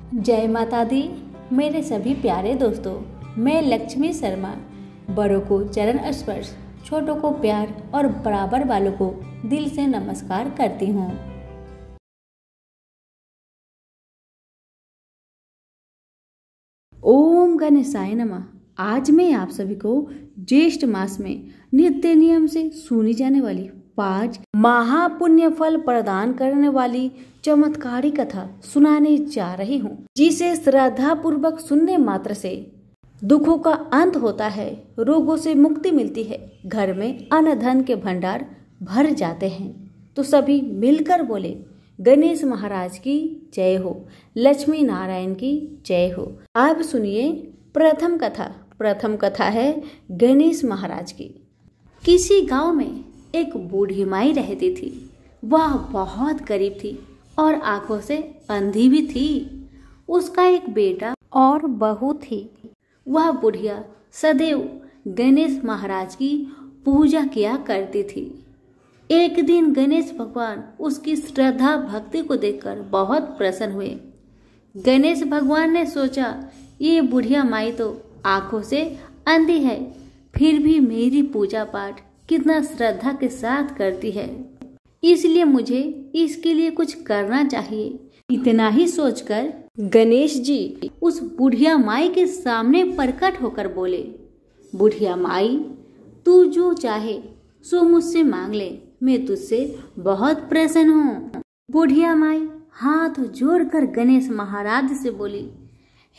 जय माता दी। मेरे सभी प्यारे दोस्तों, मैं लक्ष्मी शर्मा बड़ों को चरण स्पर्श, छोटों को प्यार और बराबर वालों को दिल से नमस्कार करती हूँ। ओम गणेशाय नमः। आज मैं आप सभी को ज्येष्ठ मास में नित्य नियम से सुनी जाने वाली 5 महापुण्य फल प्रदान करने वाली चमत्कारी कथा सुनाने जा रही हूँ, जिसे श्रद्धा पूर्वक सुनने मात्र से दुखों का अंत होता है, रोगों से मुक्ति मिलती है, घर में अन्न धन के भंडार भर जाते हैं। तो सभी मिलकर बोले, गणेश महाराज की जय हो, लक्ष्मी नारायण की जय हो। अब सुनिए प्रथम कथा है गणेश महाराज की। किसी गांव में एक बूढ़ी माई रहती थी। वह बहुत गरीब थी और आंखों से अंधी भी थी। उसका एक बेटा और बहू थी। वह बुढ़िया सदैव गणेश महाराज की पूजा किया करती थी। एक दिन गणेश भगवान उसकी श्रद्धा भक्ति को देखकर बहुत प्रसन्न हुए। गणेश भगवान ने सोचा, ये बुढ़िया माई तो आंखों से अंधी है, फिर भी मेरी पूजा पाठ कितना श्रद्धा के साथ करती है, इसलिए मुझे इसके लिए कुछ करना चाहिए। इतना ही सोचकर गणेश जी उस बुढ़िया माई के सामने प्रकट होकर बोले, बुढ़िया माई, तू जो चाहे सो मुझसे मांग ले, मैं तुझसे बहुत प्रसन्न हूँ। बुढ़िया माई हाथ जोड़कर गणेश महाराज से बोली,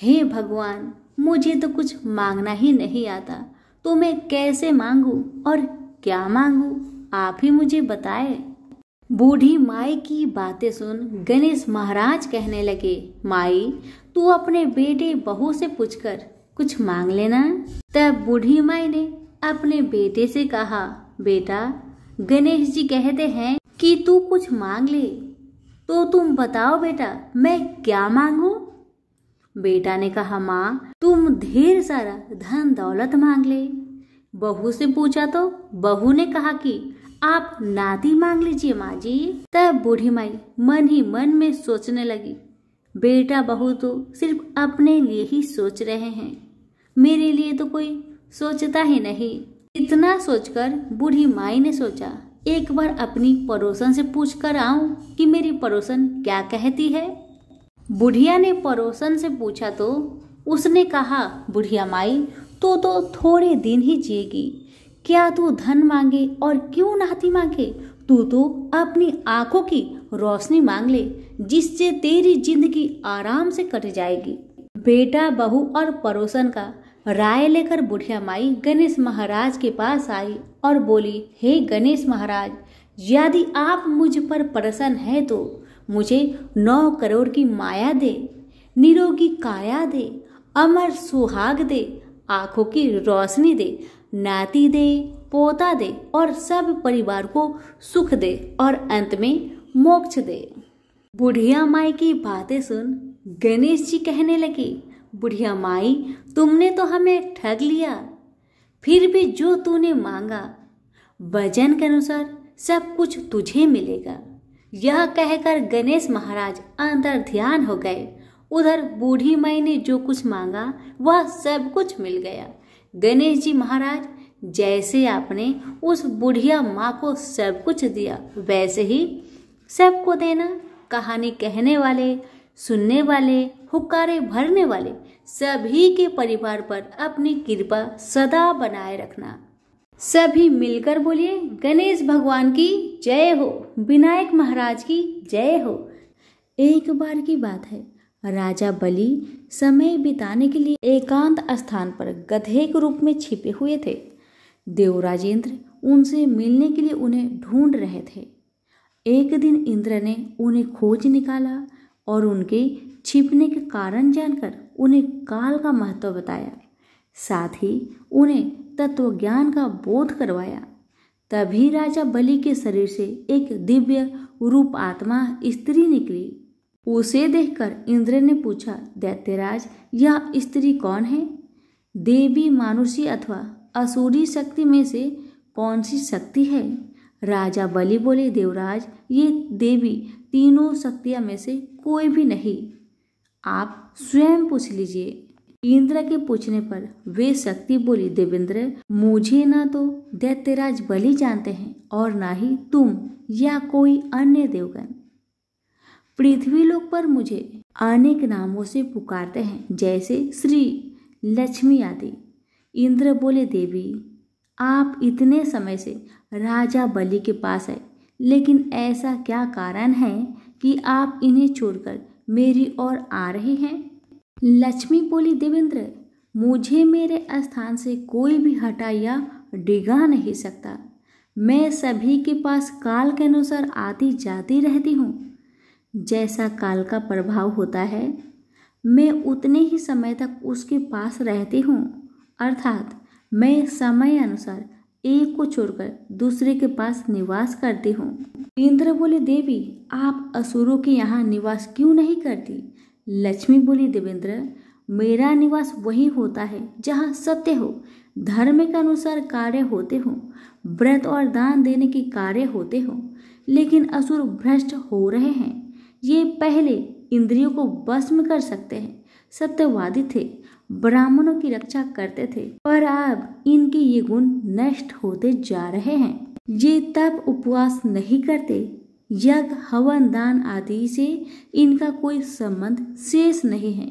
हे भगवान, मुझे तो कुछ मांगना ही नहीं आता, तो मैं कैसे मांगू और क्या मांगू, आप ही मुझे बताए। बूढ़ी माई की बातें सुन गणेश महाराज कहने लगे, माई, तू अपने बेटे बहू से पूछकर कुछ मांग लेना। तब बूढ़ी माई ने अपने बेटे से कहा, बेटा, गणेश जी कहते हैं कि तू कुछ मांग ले, तो तुम बताओ बेटा, मैं क्या मांगू। बेटा ने कहा, माँ, तुम ढेर सारा धन दौलत मांग ले। बहू से पूछा तो बहू ने कहा कि आप नाती मांग लीजिए माँ जी। तब बूढ़ी माई मन ही मन में सोचने लगी, बेटा बहू तो सिर्फ अपने लिए ही सोच रहे हैं, मेरे लिए तो कोई सोचता ही नहीं। इतना सोचकर बूढ़ी माई ने सोचा, एक बार अपनी पड़ोसन से पूछ कर आऊं कि मेरी पड़ोसन क्या कहती है। बुढ़िया ने पड़ोसन से पूछा तो उसने कहा, बुढ़िया माई, तो थोड़े दिन ही जिएगी, क्या तू धन मांगे और क्यों नाती मांगे, तू तो अपनी आंखों की रोशनी मांग ले, जिससे तेरी जिंदगी आराम से कट जाएगी। बेटा बहू और पड़ोसन का राय लेकर बुढ़िया माई गणेश महाराज के पास आई और बोली, हे गणेश महाराज, यदि आप मुझ पर प्रसन्न है तो मुझे 9 करोड़ की माया दे, निरोगी काया दे, अमर सुहाग दे, आंखों की रोशनी दे, नाती दे, पोता दे और सब परिवार को सुख दे और अंत में मोक्ष दे। बुढ़िया माई की बातें सुन गणेश जी कहने लगे, बुढ़िया माई, तुमने तो हमें ठग लिया, फिर भी जो तूने मांगा वजन के अनुसार सब कुछ तुझे मिलेगा। यह कहकर गणेश महाराज अंदर ध्यान हो गए। उधर बूढ़ी माई ने जो कुछ मांगा वह सब कुछ मिल गया। गणेश जी महाराज, जैसे आपने उस बुढ़िया माँ को सब कुछ दिया, वैसे ही सबको देना। कहानी कहने वाले, सुनने वाले, हुक्कारे भरने वाले सभी के परिवार पर अपनी कृपा सदा बनाए रखना। सभी मिलकर बोलिए, गणेश भगवान की जय हो, विनायक महाराज की जय हो। एक बार की बात है, राजा बलि समय बिताने के लिए एकांत स्थान पर गधे के रूप में छिपे हुए थे। देवराजेंद्र उनसे मिलने के लिए उन्हें ढूंढ रहे थे। एक दिन इंद्र ने उन्हें खोज निकाला और उनके छिपने के कारण जानकर उन्हें काल का महत्व बताया, साथ ही उन्हें तत्वज्ञान का बोध करवाया। तभी राजा बलि के शरीर से एक दिव्य रूप आत्मा स्त्री निकली। उसे देखकर इंद्र ने पूछा, दैत्यराज, यह स्त्री कौन है? देवी, मानुषी अथवा असुरी शक्ति में से कौन सी शक्ति है? राजा बलि बोले, देवराज, ये देवी तीनों शक्तियां में से कोई भी नहीं। आप स्वयं पूछ लीजिए। इंद्र के पूछने पर वे शक्ति बोली, देवेंद्र, मुझे ना तो दैत्यराज बलि जानते हैं और ना ही तुम या कोई अन्य देवगण। पृथ्वी लोक पर मुझे अनेक नामों से पुकारते हैं, जैसे श्री, लक्ष्मी आदि। इंद्र बोले, देवी, आप इतने समय से राजा बलि के पास है, लेकिन ऐसा क्या कारण है कि आप इन्हें छोड़कर मेरी ओर आ रहे हैं? लक्ष्मी बोली, देवेंद्र, मुझे मेरे स्थान से कोई भी हटा या डिगा नहीं सकता। मैं सभी के पास काल के अनुसार आती जाती रहती हूँ। जैसा काल का प्रभाव होता है, मैं उतने ही समय तक उसके पास रहती हूँ, अर्थात मैं समय अनुसार एक को छोड़कर दूसरे के पास निवास करती हूँ। इंद्र बोले, देवी, आप असुरों के यहाँ निवास क्यों नहीं करती? लक्ष्मी बोली, देवेंद्र, मेरा निवास वही होता है जहाँ सत्य हो, धर्म के अनुसार कार्य होते हो, व्रत और दान देने के कार्य होते हो। लेकिन असुर भ्रष्ट हो रहे हैं। ये पहले इंद्रियों को भस्म कर सकते हैं, सत्यवादी थे, ब्राह्मणों की रक्षा करते थे, पर अब इनके ये गुण नष्ट होते जा रहे हैं। ये तप उपवास नहीं करते, यज्ञ हवन दान आदि से इनका कोई संबंध शेष नहीं है।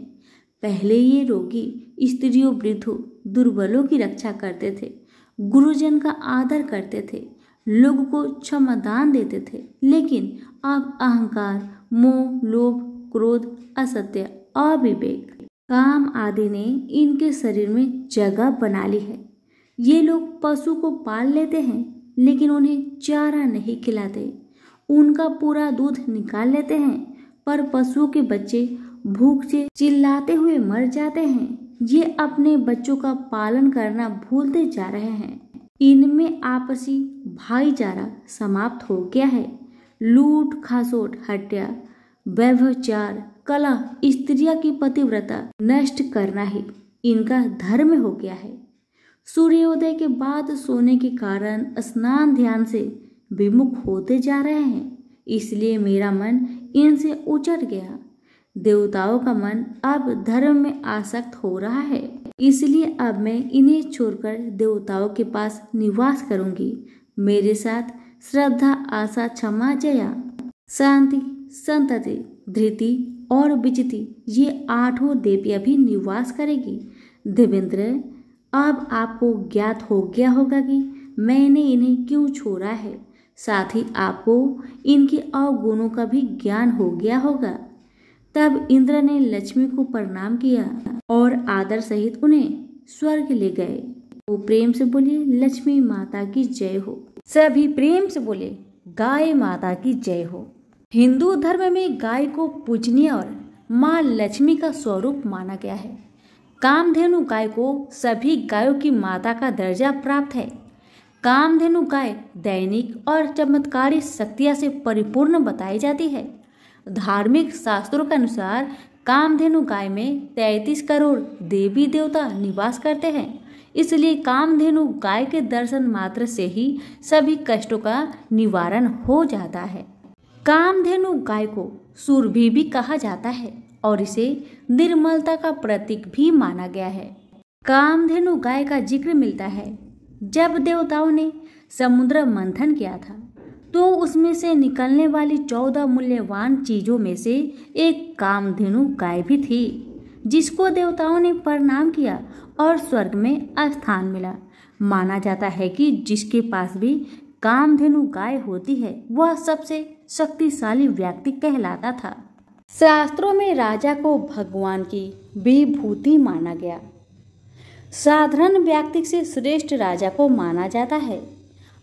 पहले ये रोगी, स्त्रियों, वृद्धों, दुर्बलों की रक्षा करते थे, गुरुजन का आदर करते थे, लोगों को क्षमादान देते थे। लेकिन अब अहंकार, मोह, लोभ, क्रोध, असत्य, अविवेक, काम आदि ने इनके शरीर में जगह बना ली है। ये लोग पशु को पाल लेते हैं, लेकिन उन्हें चारा नहीं खिलाते। उनका पूरा दूध निकाल लेते हैं, पर पशुओं के बच्चे भूख से चिल्लाते हुए मर जाते हैं। ये अपने बच्चों का पालन करना भूलते जा रहे हैं। इनमें आपसी भाईचारा समाप्त हो गया है। लूट खसोट, हत्या, व्यभिचार, कलह, स्त्रियां की पतिव्रता नष्ट करना ही इनका धर्म हो गया है। सूर्योदय के बाद सोने के कारण स्नान ध्यान से विमुख होते जा रहे हैं, इसलिए मेरा मन इनसे उचट गया। देवताओं का मन अब धर्म में आसक्त हो रहा है, इसलिए अब मैं इन्हें छोड़कर देवताओं के पास निवास करूंगी। मेरे साथ श्रद्धा, आशा, क्षमा, जया, शांति, संतति, धृति और विचिति, ये आठों देवियां भी निवास करेगी। देवेंद्र, अब आपको ज्ञात हो गया होगा कि मैंने इन्हें क्यों छोड़ा है। साथ ही आपको इनके अवगुणों का भी ज्ञान हो गया होगा। तब इंद्र ने लक्ष्मी को प्रणाम किया और आदर सहित उन्हें स्वर्ग ले गए। वो प्रेम से बोले, लक्ष्मी माता की जय हो। सभी प्रेम से बोले, गाय माता की जय हो। हिंदू धर्म में गाय को पूजनीय और माँ लक्ष्मी का स्वरूप माना गया है। कामधेनु गाय को सभी गायों की माता का दर्जा प्राप्त है। कामधेनु गाय दैनिक और चमत्कारी शक्तियां से परिपूर्ण बताई जाती है। धार्मिक शास्त्रों के अनुसार कामधेनु गाय में 33 करोड़ देवी देवता निवास करते हैं, इसलिए कामधेनु गाय के दर्शन मात्र से ही सभी कष्टों का निवारण हो जाता है। कामधेनु गाय को सुरभि भी कहा जाता है और इसे निर्मलता का प्रतीक भी माना गया है। कामधेनु गाय का जिक्र मिलता है जब देवताओं ने समुद्र मंथन किया था, तो उसमें से निकलने वाली 14 मूल्यवान चीजों में से एक कामधेनु गाय भी थी, जिसको देवताओं ने प्रणाम किया और स्वर्ग में स्थान मिला। माना जाता है कि जिसके पास भी कामधेनु गाय होती है वह सबसे शक्तिशाली व्यक्ति कहलाता था। शास्त्रों में राजा को भगवान की विभूति माना गया। साधारण व्यक्ति से श्रेष्ठ राजा को माना जाता है।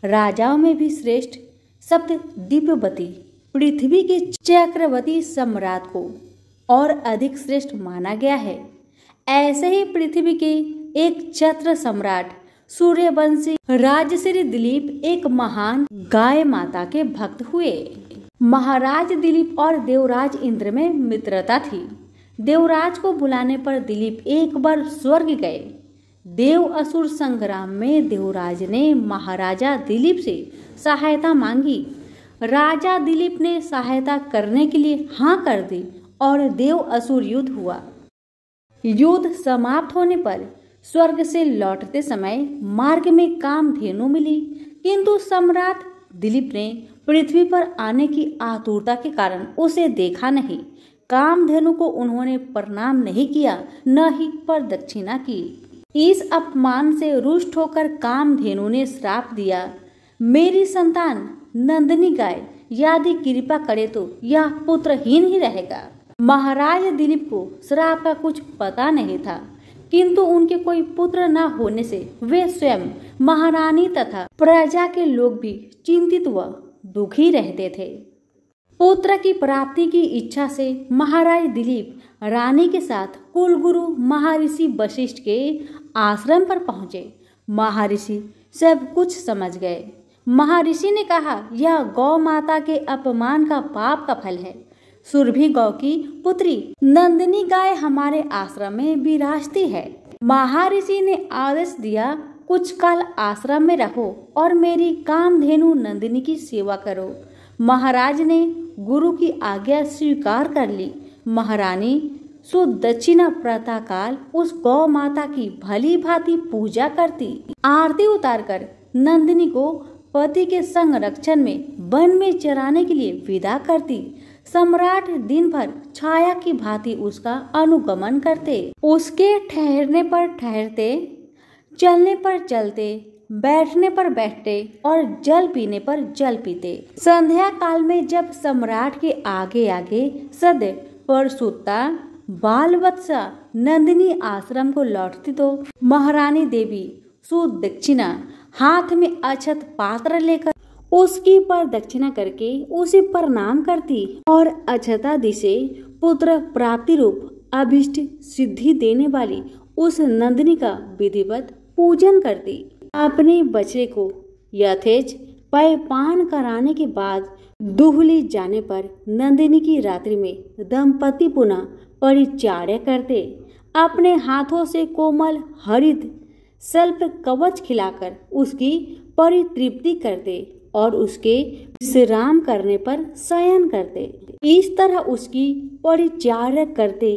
राजाओं में भी श्रेष्ठ सप्त दिव्यवती पृथ्वी के चक्रवर्ती सम्राट को और अधिक श्रेष्ठ माना गया है। ऐसे ही पृथ्वी के एक छत्र सम्राट सूर्यवंशी राजश्री दिलीप एक महान गाय माता के भक्त हुए। महाराज दिलीप और देवराज इंद्र में मित्रता थी। देवराज को बुलाने पर दिलीप एक बार स्वर्ग गए। देव असुर संग्राम में देवराज ने महाराजा दिलीप से सहायता मांगी। राजा दिलीप ने सहायता करने के लिए हाँ कर दी और देव असुर युद्ध हुआ। युद्ध समाप्त होने पर स्वर्ग से लौटते समय मार्ग में कामधेनु मिली, किंतु सम्राट दिलीप ने पृथ्वी पर आने की आतुरता के कारण उसे देखा नहीं। कामधेनु को उन्होंने प्रणाम नहीं किया, न ही प्रदक्षिणा की। इस अपमान से रुष्ट होकर कामधेनु ने श्राप दिया, मेरी संतान नंदिनी गाय यदि कृपा करे तो यह पुत्रहीन ही रहेगा। महाराज दिलीप को श्राप का कुछ पता नहीं था, किंतु उनके कोई पुत्र न होने से वे स्वयं, महारानी तथा प्रजा के लोग भी चिंतित व दुखी रहते थे। पुत्र की प्राप्ति की इच्छा से महाराज दिलीप रानी के साथ कुलगुरु महर्षि वशिष्ठ के आश्रम पर पहुंचे। महर्षि सब कुछ समझ गए। महर्षि ने कहा, यह गौ माता के अपमान का पाप का फल है। सुरभि गौ की पुत्री नंदिनी गाय हमारे आश्रम में विराजती है। महर्षि ने आदेश दिया, कुछ काल आश्रम में रहो और मेरी कामधेनु नंदिनी की सेवा करो। महाराज ने गुरु की आज्ञा स्वीकार कर ली। महारानी सुदक्षिणा प्रातःकाल उस गौ माता की भली भांति पूजा करती, आरती उतारकर नंदिनी को पति के संरक्षण में वन में चराने के लिए विदा करती। सम्राट दिन भर छाया की भांति उसका अनुगमन करते, उसके ठहरने पर ठहरते, चलने पर चलते, बैठने पर बैठते और जल पीने पर जल पीते। संध्या काल में जब सम्राट के आगे आगे सद परसुत्ता बाल बच्चा नंदिनी आश्रम को लौटती तो महारानी देवी सुदक्षिणा हाथ में अक्षत पात्र लेकर उसकी प्रदक्षिणा करके उसे प्रणाम करती और अक्षतादि से पुत्र प्राप्ति रूप अभिष्ट सिद्धि देने वाली उस नंदिनी का विधिवत पूजन करती। अपने बछड़े को यथेच पान कराने के बाद दुहली जाने पर नंदिनी की रात्रि में दंपति पुनः परिचर्या करते। अपने हाथों से कोमल हरित सल्प कवच खिलाकर उसकी परितृप्ति करते और उसके विश्राम करने पर शयन करते। इस तरह उसकी परिचर्या करते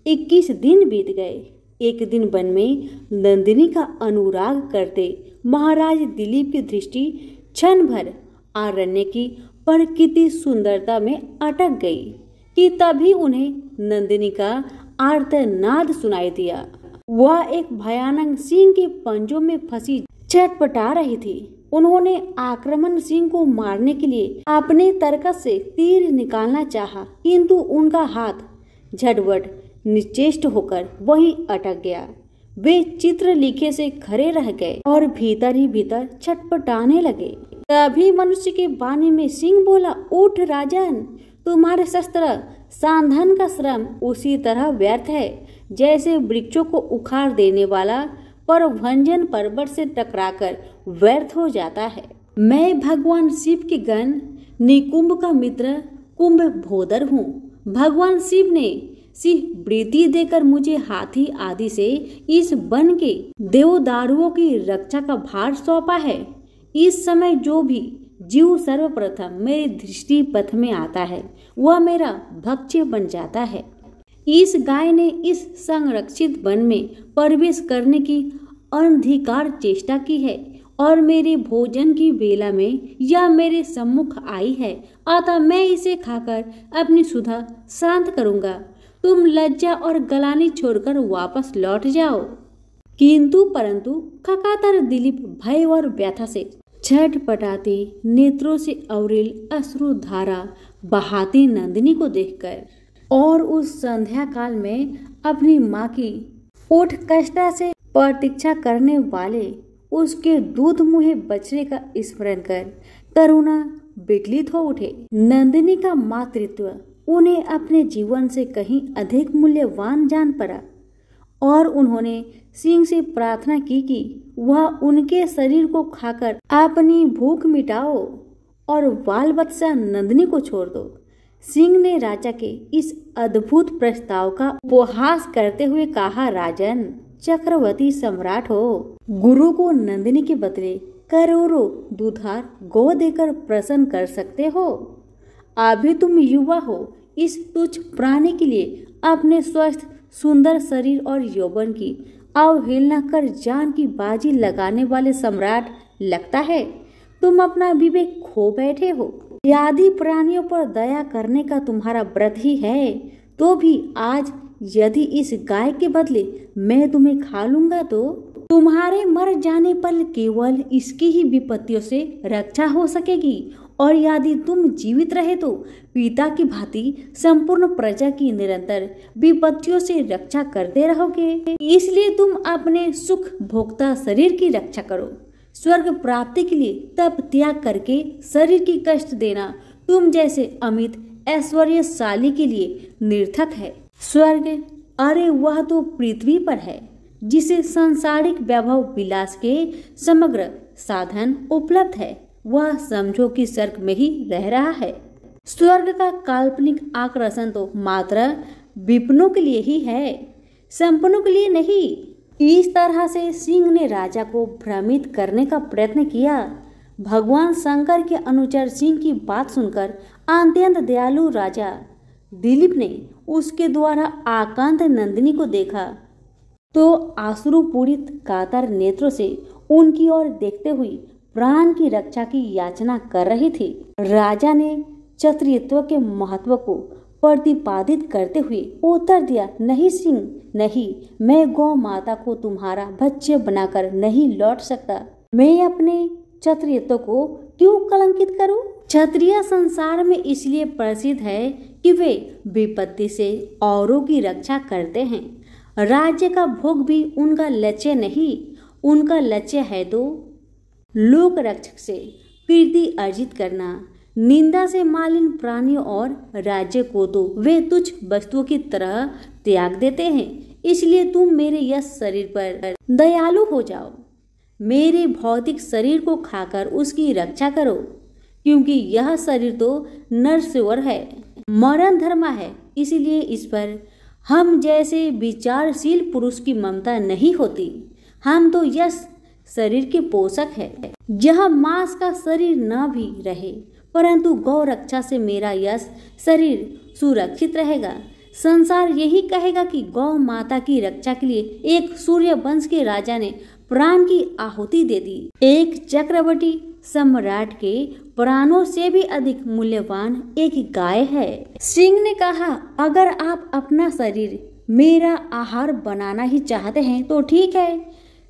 21 दिन बीत गए। एक दिन वन में नंदिनी का अनुराग करते महाराज दिलीप की दृष्टि क्षण भर आरण्य की प्रकृति सुंदरता में अटक गई कि तभी उन्हें नंदिनी का आर्तनाद सुनाई दिया। वह एक भयानक सिंह के पंजों में फंसी छटपटा रही थी। उन्होंने आक्रमण सिंह को मारने के लिए अपने तरकस से तीर निकालना चाहा, किंतु उनका हाथ झटपट निश्चेष्ट होकर वहीं अटक गया। वे चित्रलेखे से खड़े रह गए और भीतर ही भीतर छटपटाने लगे। तभी मनुष्य के वाणी में सिंह बोला, उठ राजन, तुम्हारे शस्त्र सांधन का श्रम उसी तरह व्यर्थ है जैसे वृक्षों को उखाड़ देने वाला परभंजन पर्वत से टकराकर व्यर्थ हो जाता है। मैं भगवान शिव के गण निकुंभ का मित्र कुंभोदर हूँ। भगवान शिव ने सिंह वृत्ति देकर मुझे हाथी आदि से इस वन के देवदारुओं की रक्षा का भार सौंपा है। इस समय जो भी जीव सर्वप्रथम मेरे दृष्टि पथ में आता है वह मेरा भक्ष्य बन जाता है। इस गाय ने इस संरक्षित वन में प्रवेश करने की अनधिकार चेष्टा की है और मेरे भोजन की बेला में यह मेरे सम्मुख आई है, अतः मैं इसे खाकर अपनी सुधा शांत करूंगा। तुम लज्जा और गलानी छोड़कर वापस लौट जाओ। किंतु परंतु खकातर दिलीप भय और व्यथा से छटपटाती नेत्रों से अविरल अश्रुधारा बहाती नंदिनी को देखकर और उस संध्या काल में अपनी माँ की उत्कंठा से प्रतीक्षा करने वाले उसके दूध मुहे बछड़े का स्मरण कर करुणा विकलित हो उठे। नंदिनी का मातृत्व उन्हें अपने जीवन से कहीं अधिक मूल्यवान जान पड़ा और उन्होंने सिंह से प्रार्थना की कि वह उनके शरीर को खाकर अपनी भूख मिटाओ और बाल बच्चा नंदिनी को छोड़ दो। सिंह ने राजा के इस अद्भुत प्रस्ताव का उपहास करते हुए कहा, राजन, चक्रवर्ती सम्राट हो, गुरु को नंदिनी के बदले करोड़ों दुधार गौ देकर प्रसन्न कर सकते हो। अभी तुम युवा हो, इस तुच्छ प्राणी के लिए अपने स्वस्थ सुंदर शरीर और यौवन की अवहेलना कर जान की बाजी लगाने वाले सम्राट लगता है? तुम अपना विवेक खो बैठे हो। यदि प्राणियों पर दया करने का तुम्हारा व्रत ही है तो भी आज यदि इस गाय के बदले मैं तुम्हें खा लूंगा तो तुम्हारे मर जाने पर केवल इसकी ही विपत्तियों से रक्षा हो सकेगी, और यदि तुम जीवित रहे तो पिता की भांति संपूर्ण प्रजा की निरंतर विपत्तियों से रक्षा करते रहोगे। इसलिए तुम अपने सुख भोक्ता शरीर की रक्षा करो। स्वर्ग प्राप्ति के लिए तप त्याग करके शरीर की कष्ट देना तुम जैसे अमित ऐश्वर्यशाली के लिए निर्थक है। स्वर्ग, अरे वह तो पृथ्वी पर है जिसे सांसारिक वैभव विलास के समग्र साधन उपलब्ध है, वह समझो कि स्वर्ग में ही रह रहा है। स्वर्ग का काल्पनिक आकर्षण तो मात्र विपिनों के लिए ही है, संपन्नों के लिए नहीं। इस तरह से सिंह ने राजा को भ्रमित करने का प्रयत्न किया। भगवान शंकर के अनुचर सिंह की बात सुनकर अत्यंत दयालु राजा दिलीप ने उसके द्वारा आकांत नंदिनी को देखा तो आश्रुपूरित कातर नेत्रों से उनकी ओर देखते हुए प्राण की रक्षा की याचना कर रही थी। राजा ने क्षत्रियत्व के महत्व को प्रतिपादित करते हुए उत्तर दिया, नहीं सिंह नहीं, मैं गौ माता को तुम्हारा भक्ष्य बनाकर नहीं लौट सकता। मैं अपने क्षत्रियत्व को क्यों कलंकित करूं? क्षत्रिय संसार में इसलिए प्रसिद्ध है कि वे विपत्ति से औरों की रक्षा करते हैं। राज्य का भोग भी उनका लक्ष्य नहीं, उनका लक्ष्य है तो लोक रक्षक से कीर्ति अर्जित करना। निंदा से मालिन प्राणियों और राज्य को तो वे तुच्छ वस्तुओं की तरह त्याग देते हैं। इसलिए तुम मेरे यश शरीर पर दयालु हो जाओ, मेरे भौतिक शरीर को खाकर उसकी रक्षा करो, क्योंकि यह शरीर तो नरस्वर है, मरण धर्मा है। इसलिए इस पर हम जैसे विचारशील पुरुष की ममता नहीं होती। हम तो यश शरीर के पोषक है। जहाँ मांस का शरीर न भी रहे परंतु गौ रक्षा से मेरा यश शरीर सुरक्षित रहेगा। संसार यही कहेगा कि गौ माता की रक्षा के लिए एक सूर्य वंश के राजा ने प्राण की आहुति दे दी। एक चक्रवर्ती सम्राट के प्राणों से भी अधिक मूल्यवान एक गाय है। सिंह ने कहा, अगर आप अपना शरीर मेरा आहार बनाना ही चाहते हैं तो ठीक है।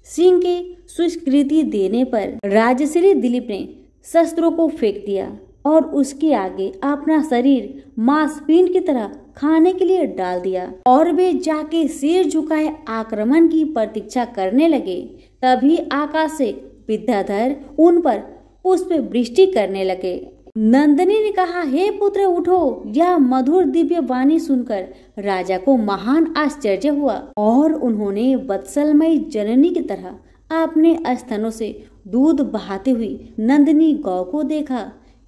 सिंह के स्वीकृति देने पर राजश्री दिलीप ने शस्त्रों को फेंक दिया और उसके आगे अपना शरीर मांसपिंड की तरह खाने के लिए डाल दिया और वे जाके सिर झुकाए आक्रमण की प्रतीक्षा करने लगे। तभी आकाश से विद्याधर उन पर पुष्प वृष्टि करने लगे। नंदिनी ने कहा, हे पुत्र उठो। यह मधुर दिव्य वाणी सुनकर राजा को महान आश्चर्य हुआ और उन्होंने वत्सलमयी जननी की तरह अपने स्तनों से दूध बहाते हुए नंदिनी गौ को देखा,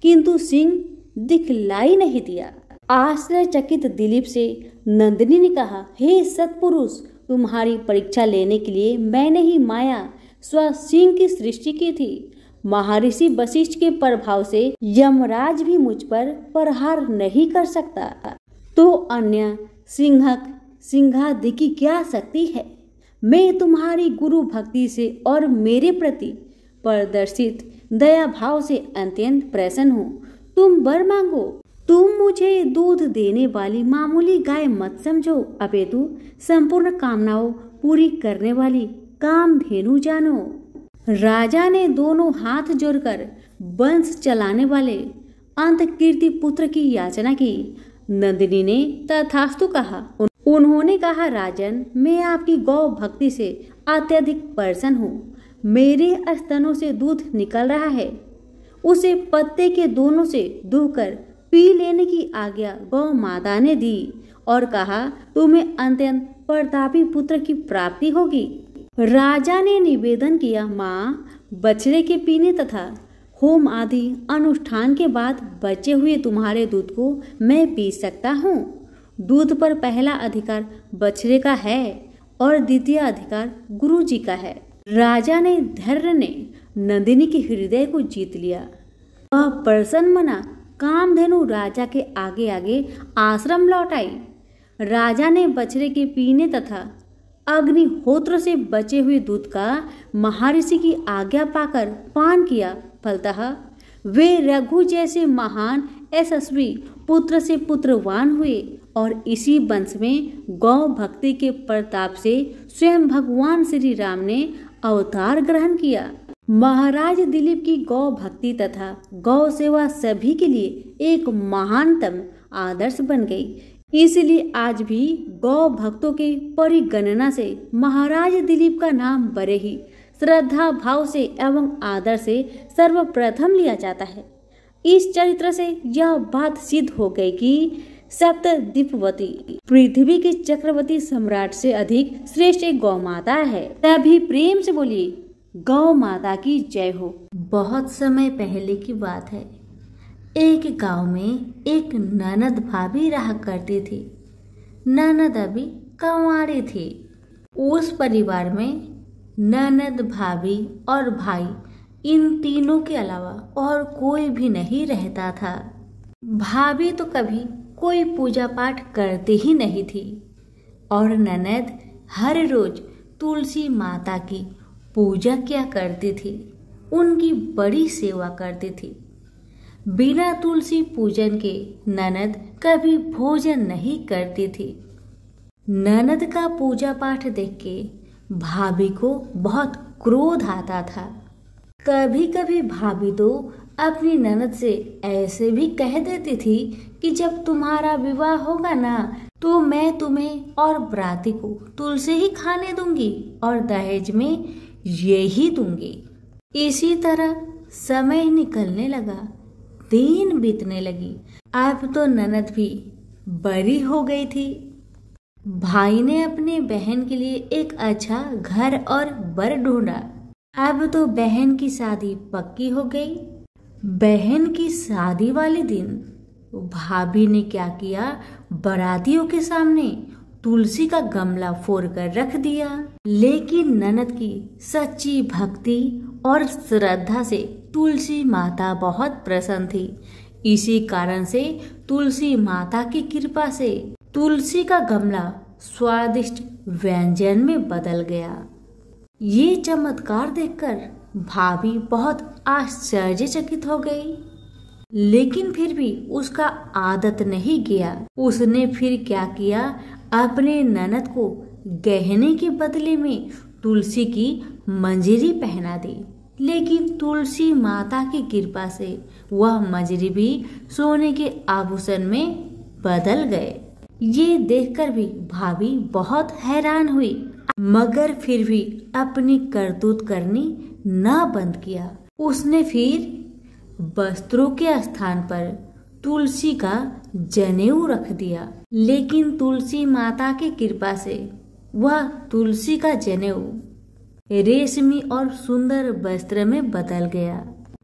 किंतु सिंह दिखलाई नहीं दिया। आश्चर्यचकित दिलीप से नंदिनी ने कहा, हे सत्पुरुष, तुम्हारी परीक्षा लेने के लिए मैंने ही माया स्व सिंह की सृष्टि की थी। महर्षि वशिष्ठ के प्रभाव से यमराज भी मुझ पर प्रहार नहीं कर सकता, तो अन्य सिंहादि की क्या शक्ति है। मैं तुम्हारी गुरु भक्ति से और मेरे प्रति प्रदर्शित दया भाव से अत्यंत प्रसन्न हूँ। तुम वर मांगो। तुम मुझे दूध देने वाली मामूली गाय मत समझो, अपितु संपूर्ण कामनाओं पूरी करने वाली कामधेनु जानो। राजा ने दोनों हाथ जोड़कर वंश चलाने वाले अंत कीर्ति पुत्र की याचना की। नंदिनी ने तथास्तु कहा। उन्होंने कहा, राजन, मैं आपकी गौ भक्ति से अत्यधिक प्रसन्न हूँ। मेरे स्तनों से दूध निकल रहा है, उसे पत्ते के दोनों से दुहकर पी लेने की आज्ञा गौ माता ने दी और कहा, तुम्हें अत्यंत प्रतापी पुत्र की प्राप्ति होगी। राजा ने निवेदन किया, माँ, बछड़े के पीने तथा होम आदि अनुष्ठान के बाद बचे हुए तुम्हारे दूध को मैं पी सकता हूँ। दूध पर पहला अधिकार बछड़े का है और द्वितीय अधिकार गुरु जी का है। राजा ने धैर्य ने नंदिनी के हृदय को जीत लिया। वह प्रसन्न मना कामधेनु राजा के आगे आगे आश्रम लौट आई। राजा ने बछड़े के पीने तथा अग्निहोत्र से बचे हुए दूध का महर्षि की आज्ञा पाकर पान किया। फलतः वे रघु जैसे महान यशस्वी पुत्र से पुत्रवान हुए और इसी वंश में गौ भक्ति के प्रताप से स्वयं भगवान श्री राम ने अवतार ग्रहण किया। महाराज दिलीप की गौ भक्ति तथा गौ सेवा सभी के लिए एक महानतम आदर्श बन गई। इसलिए आज भी गौ भक्तों के परिगणना से महाराज दिलीप का नाम बड़े ही श्रद्धा भाव से एवं आदर से सर्वप्रथम लिया जाता है। इस चरित्र से यह बात सिद्ध हो गई कि सप्तद्वीपवती पृथ्वी के चक्रवर्ती सम्राट से अधिक श्रेष्ठ एक गौ माता है। तभी प्रेम से बोलिए गौ माता की जय हो। बहुत समय पहले की बात है। एक गांव में एक ननद भाभी रहा करती थी। ननद अभी कंवारी थी। उस परिवार में ननद, भाभी और भाई इन तीनों के अलावा और कोई भी नहीं रहता था। भाभी तो कभी कोई पूजा पाठ करती ही नहीं थी और ननद हर रोज तुलसी माता की पूजा किया करती थी, उनकी बड़ी सेवा करती थी। बिना तुलसी पूजन के ननद कभी भोजन नहीं करती थी। ननद का पूजा पाठ देख के भाभी को बहुत क्रोध आता था। कभी कभी भाभी तो अपनी ननद से ऐसे भी कह देती थी कि जब तुम्हारा विवाह होगा ना तो मैं तुम्हें और बराती को तुलसी ही खाने दूंगी और दहेज में यही दूंगी। इसी तरह समय निकलने लगा, दिन बीतने लगी। अब तो ननद भी बड़ी हो गई थी। भाई ने अपने बहन के लिए एक अच्छा घर और वर ढूंढा। अब तो बहन की शादी पक्की हो गई। बहन की शादी वाले दिन भाभी ने क्या किया, बारातियों के सामने तुलसी का गमला फोड़ कर रख दिया। लेकिन ननद की सच्ची भक्ति और श्रद्धा से तुलसी माता बहुत प्रसन्न थी। इसी कारण से तुलसी माता की कृपा से तुलसी का गमला स्वादिष्ट व्यंजन में बदल गया। ये चमत्कार देखकर भाभी बहुत आश्चर्यचकित हो गई, लेकिन फिर भी उसका आदत नहीं गया। उसने फिर क्या किया, अपने ननद को गहने के बदले में तुलसी की मंजरी पहना दी। लेकिन तुलसी माता की कृपा से वह मंजरी भी सोने के आभूषण में बदल गए। ये देखकर भी भाभी बहुत हैरान हुई, मगर फिर भी अपनी करतूत करनी ना बंद किया। उसने फिर वस्त्रों के स्थान पर तुलसी का जनेऊ रख दिया। लेकिन तुलसी माता की कृपा से वह तुलसी का जनेऊ रेशमी और सुंदर वस्त्र में बदल गया।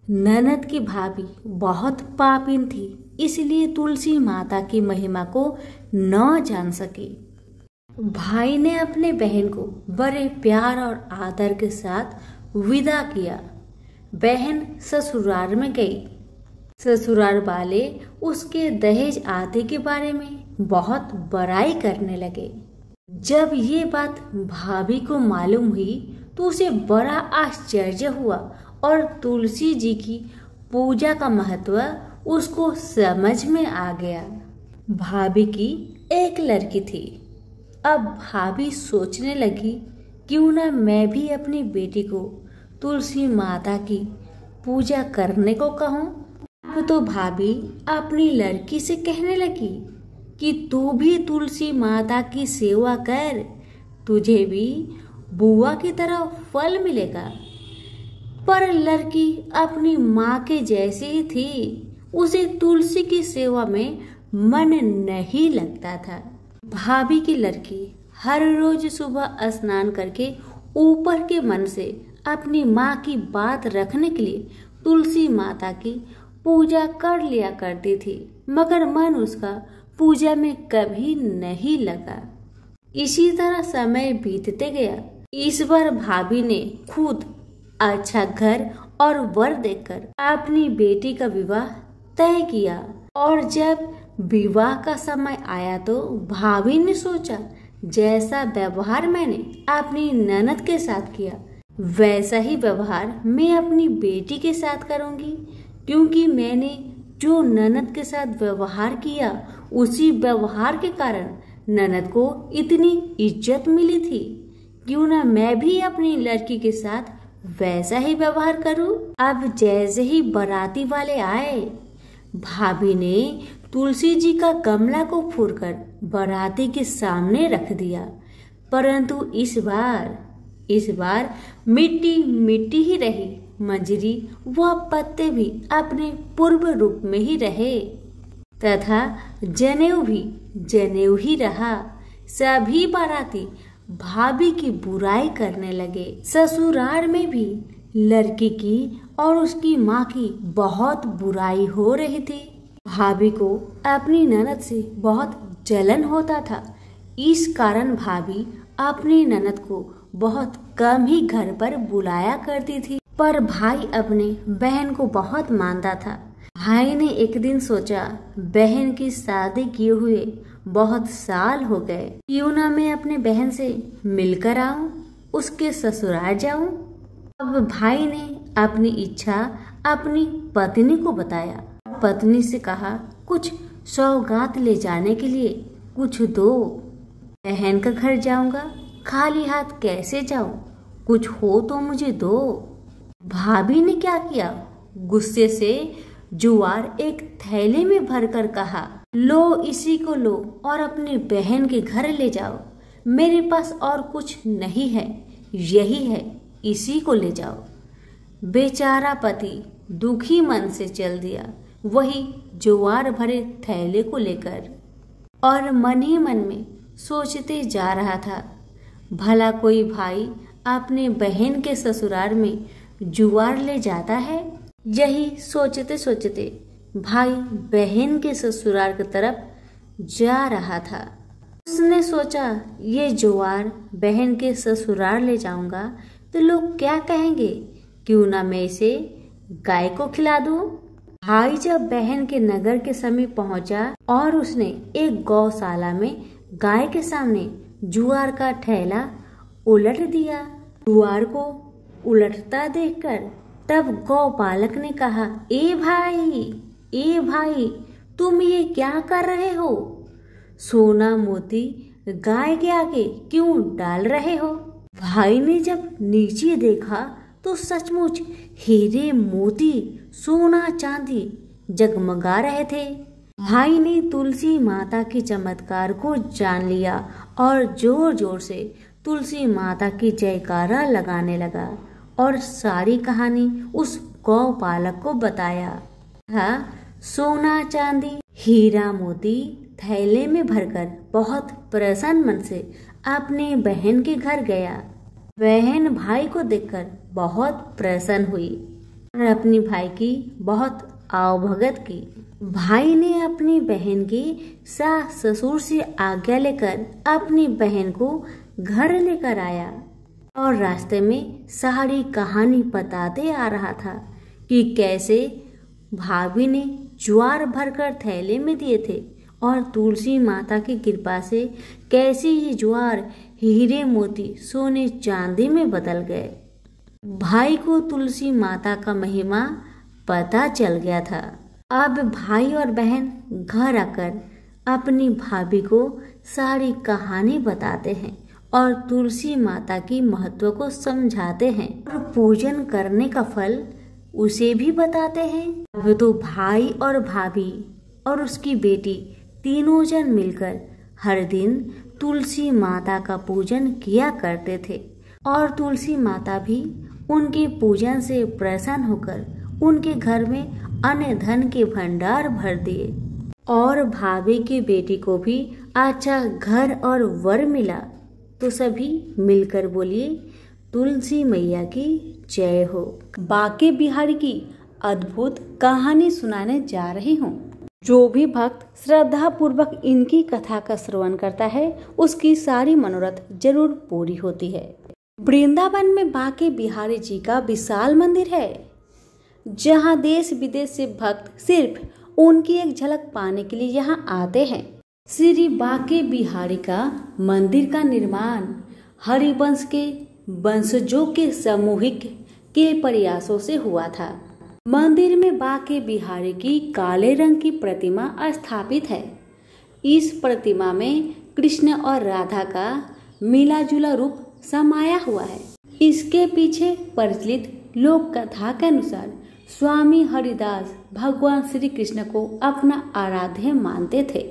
ननद की भाभी बहुत पापिन थी, इसलिए तुलसी माता की महिमा को न जान सकी। भाई ने अपने बहन को बड़े प्यार और आदर के साथ विदा किया। बहन ससुराल में गई। ससुराल वाले उसके दहेज आदि के बारे में बहुत बड़ाई करने लगे। जब ये बात भाभी को मालूम हुई तो उसे बड़ा आश्चर्य हुआ और तुलसी जी की पूजा का महत्व उसको समझ में आ गया। भाभी की एक लड़की थी। अब भाभी सोचने लगी, क्यों ना मैं भी अपनी बेटी को तुलसी माता की पूजा करने को कहूँ। अब तो भाभी अपनी लड़की से कहने लगी कि तू भी तुलसी माता की सेवा कर, तुझे भी बुआ की तरह फल मिलेगा। पर लड़की अपनी माँ के जैसी ही थी। उसे तुलसी की सेवा में मन नहीं लगता था। भाभी की लड़की हर रोज सुबह स्नान करके ऊपर के मन से अपनी माँ की बात रखने के लिए तुलसी माता की पूजा कर लिया करती थी, मगर मन उसका पूजा में कभी नहीं लगा। इसी तरह समय बीतते गया। इस बार भाभी ने खुद अच्छा घर और वर देखकर अपनी बेटी का विवाह तय किया। और जब विवाह का समय आया तो भाभी ने सोचा जैसा व्यवहार मैंने अपनी ननद के साथ किया वैसा ही व्यवहार मैं अपनी बेटी के साथ करूंगी, क्योंकि मैंने जो ननद के साथ व्यवहार किया उसी व्यवहार के कारण ननद को इतनी इज्जत मिली थी। क्यों ना मैं भी अपनी लड़की के साथ वैसा ही व्यवहार करूं। अब जैसे ही बाराती वाले आए, भाभी ने तुलसी जी का गमला को फोड़कर बाराती के सामने रख दिया, परंतु इस बार मिट्टी मिट्टी ही रही। मंजरी व पत्ते भी अपने पूर्व रूप में ही रहे तथा जनेऊ भी जनेऊ ही रहा। सभी बाराती भाभी की बुराई करने लगे। ससुराल में भी लड़की की और उसकी माँ की बहुत बुराई हो रही थी। भाभी को अपनी ननद से बहुत जलन होता था। इस कारण भाभी अपनी ननद को बहुत कम ही घर पर बुलाया करती थी, पर भाई अपने बहन को बहुत मानता था। भाई ने एक दिन सोचा बहन की शादी किए हुए बहुत साल हो गए, क्यों ना मैं अपने बहन से मिलकर आऊं, उसके ससुराल जाऊं। अब भाई ने अपनी इच्छा अपनी पत्नी को बताया। पत्नी से कहा कुछ सौगात ले जाने के लिए कुछ दो, बहन का घर जाऊंगा, खाली हाथ कैसे जाऊं, कुछ हो तो मुझे दो। भाभी ने क्या किया, गुस्से से जुआर एक थैले में भरकर कहा, लो इसी को लो और अपनी बहन के घर ले जाओ, मेरे पास और कुछ नहीं है, यही है, इसी को ले जाओ। बेचारा पति दुखी मन से चल दिया वही जुआर भरे थैले को लेकर, और मन ही मन में सोचते जा रहा था भला कोई भाई अपने बहन के ससुराल में जुआर ले जाता है। यही सोचते सोचते भाई बहन के ससुराल की तरफ जा रहा था। उसने सोचा ये जुआर बहन के ससुराल ले जाऊंगा तो लोग क्या कहेंगे, क्यों ना मैं इसे गाय को खिला दूं। भाई जब बहन के नगर के समीप पहुंचा और उसने एक गौशाला में गाय के सामने जुआर का थैला उलट दिया। जुआर को उलटता देखकर तब गौपालक ने कहा, ए भाई तुम ये क्या कर रहे हो, सोना मोती गाय के आगे क्यों डाल रहे हो। भाई ने जब नीचे देखा तो सचमुच हीरे मोती सोना चांदी जगमगा रहे थे। भाई ने तुलसी माता के चमत्कार को जान लिया और जोर जोर से तुलसी माता की जयकारा लगाने लगा और सारी कहानी उस गौपालक को बताया। सोना चांदी हीरा मोती थैले में भरकर बहुत प्रसन्न मन से अपने बहन के घर गया। बहन भाई को देखकर बहुत प्रसन्न हुई और अपनी भाई की बहुत आवभगत की। भाई ने अपनी बहन की सास ससुर से आज्ञा लेकर अपनी बहन को घर लेकर आया और रास्ते में सारी कहानी बताते आ रहा था कि कैसे भाभी ने ज्वार भरकर थैले में दिए थे और तुलसी माता की कृपा से कैसे ये ज्वार हीरे मोती सोने चांदी में बदल गए। भाई को तुलसी माता का महिमा पता चल गया था। अब भाई और बहन घर आकर अपनी भाभी को सारी कहानी बताते हैं और तुलसी माता की महत्व को समझाते हैं और पूजन करने का फल उसे भी बताते हैं। अब तो भाई और भाभी और उसकी बेटी तीनों जन मिलकर हर दिन तुलसी माता का पूजन किया करते थे और तुलसी माता भी उनके पूजन से प्रसन्न होकर उनके घर में अन्न धन के भंडार भर दिए और भाभी की बेटी को भी अच्छा घर और वर मिला। तो सभी मिलकर बोलिए तुलसी मैया की जय हो। बांके बिहारी की अद्भुत कहानी सुनाने जा रही हूँ। जो भी भक्त श्रद्धा पूर्वक इनकी कथा का श्रवण करता है उसकी सारी मनोरथ जरूर पूरी होती है। वृंदावन में बांके बिहारी जी का विशाल मंदिर है, जहाँ देश विदेश से भक्त सिर्फ उनकी एक झलक पाने के लिए यहाँ आते हैं। श्री बांके बिहारी का मंदिर का निर्माण हरिवंश के वंशजों के सामूहिक के प्रयासों से हुआ था। मंदिर में बांके बिहारी की काले रंग की प्रतिमा स्थापित है। इस प्रतिमा में कृष्ण और राधा का मिला जुला रूप समाया हुआ है। इसके पीछे प्रचलित लोक कथा के अनुसार स्वामी हरिदास भगवान श्री कृष्ण को अपना आराध्य मानते थे।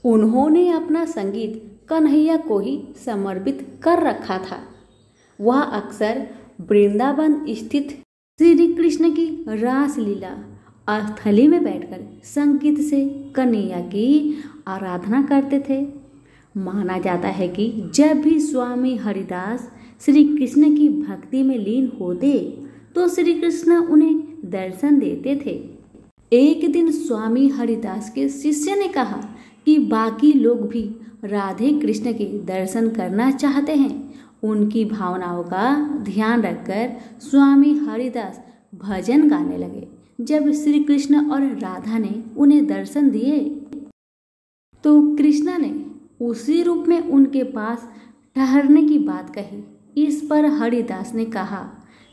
उन्होंने अपना संगीत कन्हैया को ही समर्पित कर रखा था। वह अक्सर वृंदावन स्थित श्री कृष्ण की रासलीला स्थली में बैठकर संगीत से कन्हैया की आराधना करते थे। माना जाता है कि जब भी स्वामी हरिदास श्री कृष्ण की भक्ति में लीन होते तो श्री कृष्ण उन्हें दर्शन देते थे। एक दिन स्वामी हरिदास के शिष्य ने कहा कि बाकी लोग भी राधे कृष्ण के दर्शन करना चाहते हैं। उनकी भावनाओं का ध्यान रखकर स्वामी हरिदास भजन गाने लगे। जब श्री कृष्ण और राधा ने उन्हें दर्शन दिए तो कृष्ण ने उसी रूप में उनके पास ठहरने की बात कही। इस पर हरिदास ने कहा,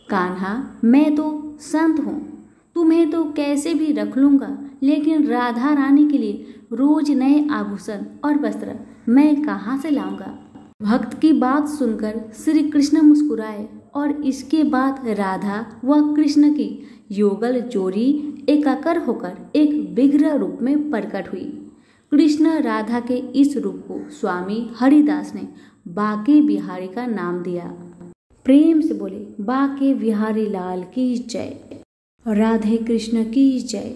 कान्हा, मैं तो संत हूँ, तुम्हें तो कैसे भी रख लूँगा, लेकिन राधा रानी के लिए रोज नए आभूषण और वस्त्र मैं कहाँ से लाऊंगा। भक्त की बात सुनकर श्री कृष्ण मुस्कुराए और इसके बाद राधा व कृष्ण की युगल जोड़ी एकाकर होकर एक विग्रह रूप में प्रकट हुई। कृष्ण राधा के इस रूप को स्वामी हरिदास ने बांके बिहारी का नाम दिया। प्रेम से बोले बांके बिहारी लाल की जय, राधे कृष्ण की जय।